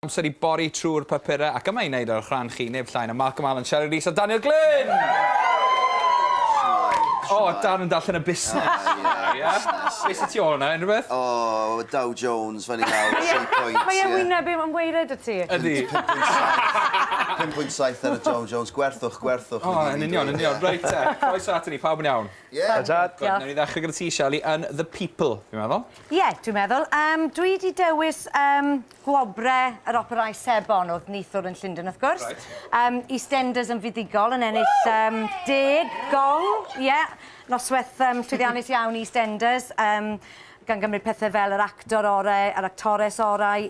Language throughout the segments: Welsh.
Amser I bori trwy'r papurau ac yma I wneud ar rhan chi, neb llain, a Malcolm Allen, Shelley Rees a Daniel Glyn! O, Dan yn darllen y busnes. Beth sy'n ti ôl yna, unrhyw beth? O, Dow Jones, fan I gael, 3 points. Mae e wyneb yn weired y ti. Ydy. 5.7 ar y Dow Jones, gwerthwch. O, yn union. Reit te, croeso at ni, pawb yn iawn. Ie. Nawr ni ddechrau gyda ti, Shelley, yn The People, fi'n meddwl. Ie, dwi'n meddwl. Dwi wedi dewis gwobrau yr Papurau'r Sebon oedd neithwr yn Llundain, wrth gwrs. EastEnders yn fuddigol yn ennill 10 gong. Ie, noswaith llwyddiannus iawn EastEnders. Gan gymryd pethau fel yr actor orau, yr actores orau I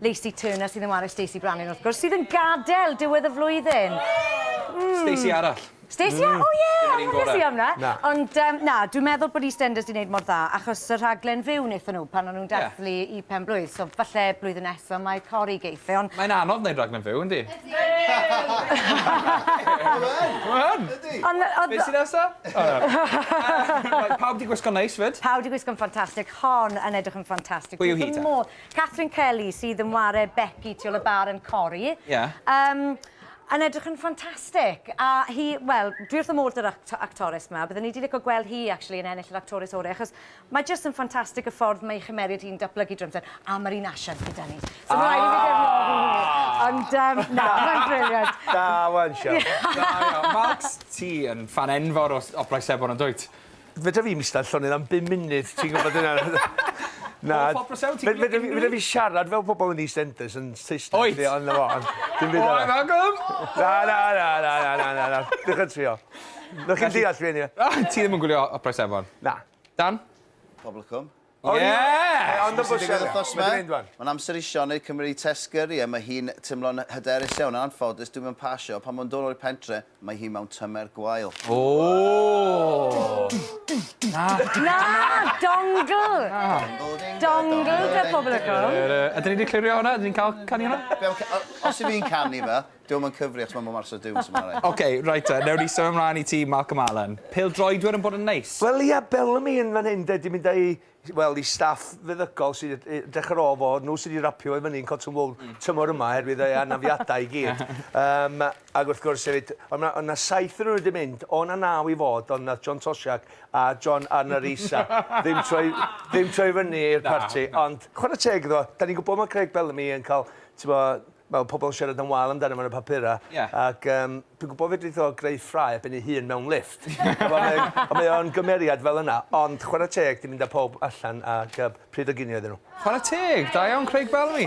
Lacey Turner sydd yn wario Stacey Brannan, wrth gwrs, sydd yn gadael diwedd y flwyddyn. Stacey arall. Stacey, o ie, gorau. nes I am na. Ond na, dwi'n meddwl bod EastEnders wedi gwneud mor dda, achos y rhaglen fyw wnaethon nhw pan o'n nhw'n dathlu I pen blwydd. So falle blwyddyn nesaf mae pori geithio. Mae'n anodd wneud rhaglen fyw, yndi? Beth sy'n nesaf? Pawb di gwisgo'n neis, fyd? Pawb di gwisgo'n ffantastig. Hon yn edrych yn ffantastig. Pwy yw hi ta? Catherine Kelly sydd yn ware Becky tu ôl y bar yn cori. Yn edrych yn ffantastig. A hi, wel, dwi wrth y modd yr actores yma. Byddwn ni wedi licio gweld hi, actually, yn ennill yr actores orau, achos mae jyst yn ffantastig y ffordd mae chymeriad hi'n datblygu drwy'r a mae'r un asiant gyda ni. So mae'n rhaid I fi gefnogi. Ond, na, mae'n briliant. Da, wan, Sian. Max, ti yn fan enfawr o Papurau'r Sebon yn dweud? Fedra fi mistal llonydd am 5 munud, ti'n gwybod yna? Na, fedra fi siarad fel pobl yn EastEnders yn Saesneg. Oed? Dim byd O, arall. Malcolm! Na. Dych yn trio. Nech chi'n deall fi ni. Ti ddim yn gwylio Papurau'r Sebon? Na. Dan? Pobl Ie! Ond y bwysau. Mae'n amser isio neu Cymru Tesger I, a mae hi'n teimlo'n hyderus iawn. Yn anffodus, dwi'n mynd pasio. Pan mae'n dod o'r pentre, mae hi mewn tymer gwael. O! Na, dongle! Dongle, dy pobl y cwm. Ydyn ni wedi clirio hwnna? Ydyn ni'n cael canu hwnna? Os I fi'n canu fe, dwi'n mynd cyfri achos mae'n Mars o Dews yma rai. Oce, reit, newn ni symud ymlaen I ti, Malcolm Allen. Pêl droedwyr yn bod yn neis? Wel, ia, Bellamy yn fan hyn, di mynd I staff feddygol sydd dechrau o fod, nhw sydd wedi rapio efo ni'n Cotton Wool tymor yma, herwydd ei anafiadau I gyd. Ac wrth gwrs hefyd, ond yna 7 yn nhw wedi mynd, o na 9 I fod, ond na John Tosiak a John Arnarisa ddim troi fyny i'r parti. Ond, chwarae teg iddo, da ni'n gwybod mae Craig Bellamy yn cael, wel, pobl yn siarad yn wal amdano mewn y papura. Ac dwi'n gwybod fedrith o greu ffrau a ben ei hun mewn lift. Mae o'n gymeriad fel yna. Ond chwarae teg, di mynd â pob allan ac pryd o ginio iddyn nhw. Chwarae teg, da iawn Craig Bellamy.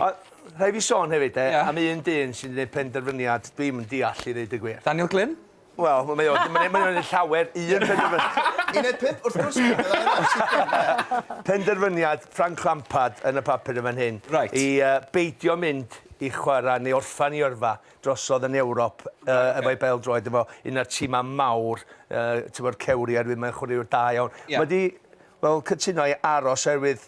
Rhaid fi sôn hefyd, am un dyn sy'n gwneud penderfyniad dwi'n yn deall I ddeud y gwir. Daniel Glyn? Wel, mae'n gwneud llawer un penderfyniad. 1.5 wrth gwrs. Penderfyniad Frank Lampard yn y papur yma'n hyn. I beidio mynd I chwarae neu orffan I yrfa drosodd yn Ewrop efo'i bêl-droed efo un o'r tîmau mawr, tyfo'r cewri arwydd mae'n chwaraewr da iawn. Mae di, wel, cytuno I aros arwydd,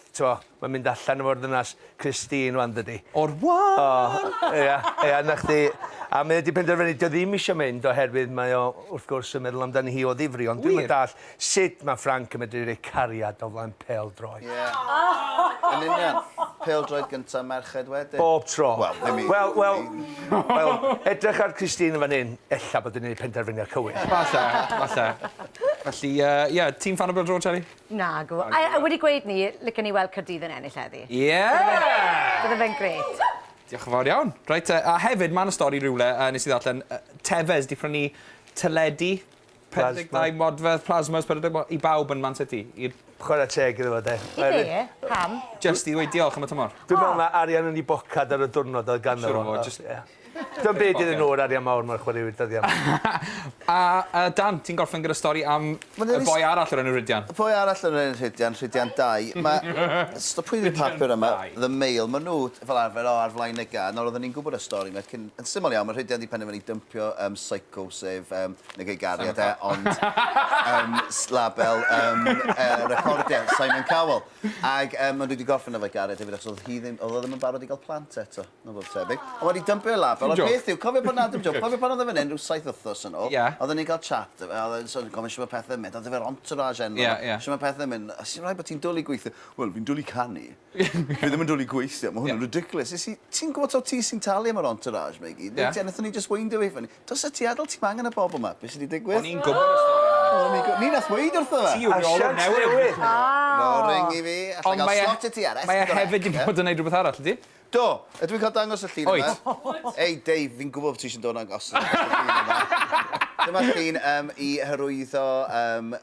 mae'n mynd allan efo'r ddynas Christine wan dydi. O'r wan! Ia, na chdi. A mae wedi penderfynu, dio ddim eisiau mynd oherwydd mae o, wrth gwrs, yn meddwl amdani hi o ddifri, ond dwi'n dall sut mae Frank yn medru rhoi cariad o flaen pêl-droed. Ie. Yn union. Pêl-droed gyntaf merched wedyn. Bob tro. Wel, edrych ar Christine fan hyn, ella bod yn gwneud penderfyniad cywir. Falle. Felly, ie, ti'n fan o pêl-droed, Shelley? Na, gwo. A wedi gweud ni, licen ni weld Caerdydd yn ennill heddi. Ie! Bydde fe'n gret. Diolch yn fawr iawn. Reit, a hefyd, mae'n y stori rhywle, nes I ddarllen, Tefes di prynu teledu, 42 modfedd, plasmas, I bawb yn Man City. Chwarae teg iddo fo, de. I be? Pam? Just I ddweud diolch am y tymor. Dwi'n meddwl na arian yn ei bocad ar y diwrnod oedd ganddo fo. Dwi'n byd iddyn nhw'r arian mawr mae'r chwaraewyr dyddiau. A Dan, ti'n gorffen gyda stori am y boi arall o'r enw Rhydian? Y boi arall o'r enw Rhydian, Rhydian 2. Pwy yw'r papur yma, The Mail, maen nhw fel arfer ar flaen y gad. Nawr oedden ni'n gwybod y stori, yn syml iawn, mae Rhydian wedi penderfynu dympio Psycho, sef neu gariad ond label recordiau Simon Cowell. Ac maen nhw wedi gorffen efo'i gariad hefyd, achos oedd ddim yn barod I gael plant eto. Ond wedi dympio label. peth yw, cofio pan Adam Jones, cofio pan oedd e fan hyn rhyw 7 wythnos yn ôl, Ie. oedden ni'n cael chat, oedd e'n gofyn sy'n mae pethau mynd, oedd efo'r entourage enw, Ie. sy'n mae pethau mynd, a sy'n rhaid bod ti'n dwlu gweithio, wel, fi'n dwlu canu, fi ddim yn dwlu gweithio, mae hwnna'n ridiculous. Ti'n gwybod o ti sy'n talu am yr entourage, me gyd? Ie. Nethon ni just weindio fi ffynnu. Dos y ti adal ti'n angen y bobl yma, beth sy'n di digwydd? O'n i'n gwybod y stori. Ni nath weid wrtho fe. Ti yw'r olwg newydd. No, ring i fi, Ond allan gael slot i ti ar Mae e hefyd i bod yn neud rhywbeth arall, ydy? Do, ydw i'n cael dangos y llun Oes. yma? Ei, Dave, fi'n gwybod bod ti eisiau dod yn agos y llun yma. Dyma llun i hyrwyddo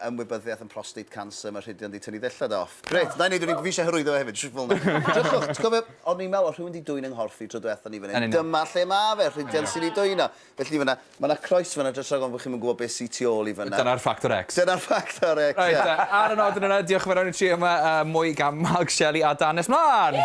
ymwybyddiaeth yn prostate cancer mae Rhydian di tynnu ddillad off. Gret, na i wneud, fi eisiau hyrwyddo fe hefyd, siwr fel yna. Drychwch, ti'n gofio, o'n i'n meddwl, rhywun di dwy'n ynghlorffi tro diwethaf ni fan hyn. Dyma lle ma fe, Rhydian sy'n ei dwy'n o. Felly fyna, mae yna croes fyna, jyst rhaid bod chi'n gwybod beth sy'n tu ôl i fyna. Dyna'r Factor X. Dyna'r Factor X, Right, ie. ar y nod yn yna, diolch yn fawr am i tri yma, mwy gan Mag, Shelley a Danes mlaen!